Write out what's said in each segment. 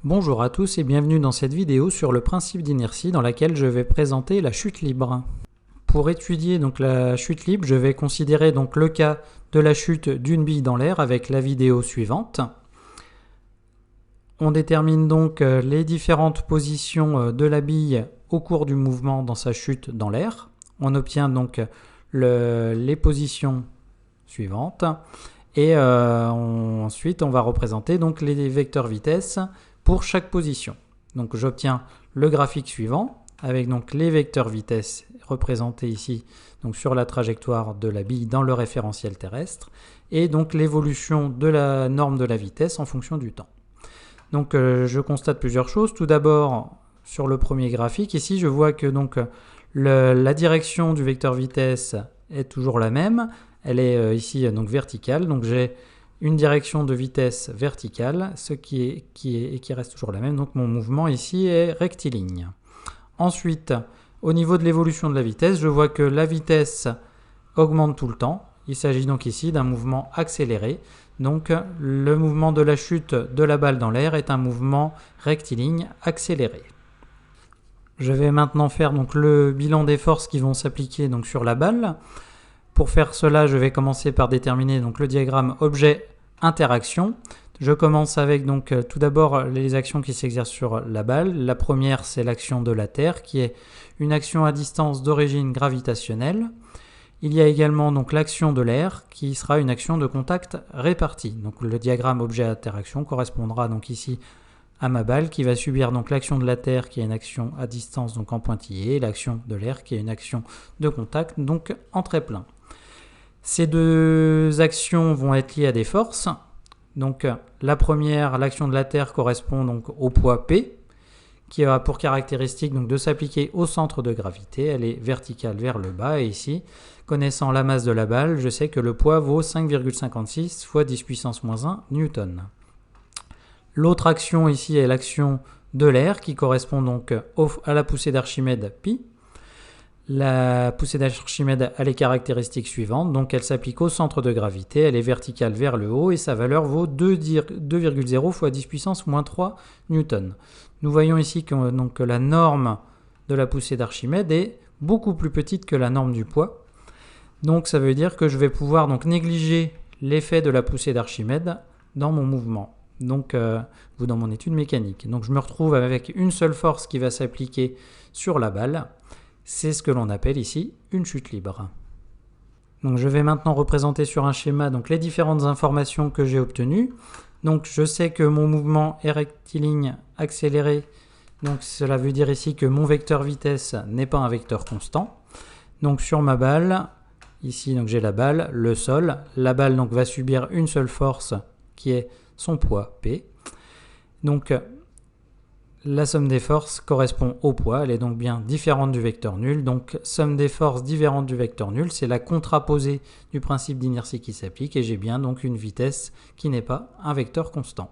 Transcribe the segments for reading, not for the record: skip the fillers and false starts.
Bonjour à tous et bienvenue dans cette vidéo sur le principe d'inertie dans laquelle je vais présenter la chute libre. Pour étudier donc la chute libre, je vais considérer donc le cas de la chute d'une bille dans l'air avec la vidéo suivante. On détermine donc les différentes positions de la bille au cours du mouvement dans sa chute dans l'air. On obtient donc les positions suivantes et ensuite on va représenter donc les vecteurs vitesse pour chaque position. Donc j'obtiens le graphique suivant avec donc les vecteurs vitesse représentés ici donc sur la trajectoire de la bille dans le référentiel terrestre et donc l'évolution de la norme de la vitesse en fonction du temps. Donc je constate plusieurs choses. Tout d'abord sur le premier graphique ici je vois que donc la direction du vecteur vitesse est toujours la même. Elle est ici donc verticale. Donc j'ai une direction de vitesse verticale, ce qui reste toujours la même. Donc mon mouvement ici est rectiligne. Ensuite, au niveau de l'évolution de la vitesse, je vois que la vitesse augmente tout le temps. Il s'agit donc ici d'un mouvement accéléré. Donc le mouvement de la chute de la balle dans l'air est un mouvement rectiligne accéléré. Je vais maintenant faire donc le bilan des forces qui vont s'appliquer donc sur la balle. Pour faire cela, je vais commencer par déterminer donc le diagramme objet-interaction. Je commence avec donc tout d'abord les actions qui s'exercent sur la balle. La première, c'est l'action de la Terre, qui est une action à distance d'origine gravitationnelle. Il y a également donc l'action de l'air, qui sera une action de contact répartie. Donc le diagramme objet-interaction correspondra donc ici à ma balle, qui va subir donc l'action de la Terre, qui est une action à distance donc en pointillé, et l'action de l'air, qui est une action de contact donc en trait-plein. Ces deux actions vont être liées à des forces. Donc la première, l'action de la Terre, correspond donc au poids P, qui a pour caractéristique donc de s'appliquer au centre de gravité. Elle est verticale vers le bas et ici, connaissant la masse de la balle, je sais que le poids vaut 5,56 fois 10 puissance moins 1 newton. L'autre action ici est l'action de l'air qui correspond donc à la poussée d'Archimède pi. La poussée d'Archimède a les caractéristiques suivantes, donc elle s'applique au centre de gravité, elle est verticale vers le haut et sa valeur vaut 2,0 fois 10 puissance moins 3 newton. Nous voyons ici que, donc, que la norme de la poussée d'Archimède est beaucoup plus petite que la norme du poids. Donc ça veut dire que je vais pouvoir donc négliger l'effet de la poussée d'Archimède dans mon mouvement, donc ou dans mon étude mécanique. Donc je me retrouve avec une seule force qui va s'appliquer sur la balle. C'est ce que l'on appelle ici une chute libre. Donc je vais maintenant représenter sur un schéma donc les différentes informations que j'ai obtenues. Donc je sais que mon mouvement est rectiligne accéléré. Donc cela veut dire ici que mon vecteur vitesse n'est pas un vecteur constant. Donc sur ma balle, ici donc j'ai la balle, le sol. La balle donc va subir une seule force qui est son poids P. Donc la somme des forces correspond au poids, elle est donc bien différente du vecteur nul. Donc somme des forces différente du vecteur nul, c'est la contraposée du principe d'inertie qui s'applique et j'ai bien donc une vitesse qui n'est pas un vecteur constant.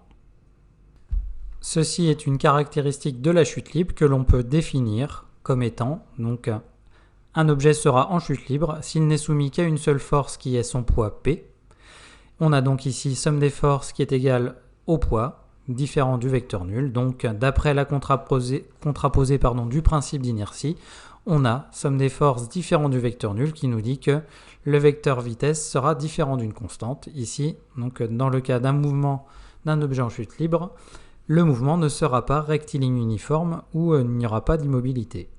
Ceci est une caractéristique de la chute libre que l'on peut définir comme étant donc un objet sera en chute libre s'il n'est soumis qu'à une seule force qui est son poids P. On a donc ici somme des forces qui est égale au poids différent du vecteur nul. Donc d'après la contraposée du principe d'inertie, on a somme des forces différent du vecteur nul qui nous dit que le vecteur vitesse sera différent d'une constante. Ici, donc dans le cas d'un mouvement d'un objet en chute libre, le mouvement ne sera pas rectiligne uniforme ou il n'y aura pas d'immobilité.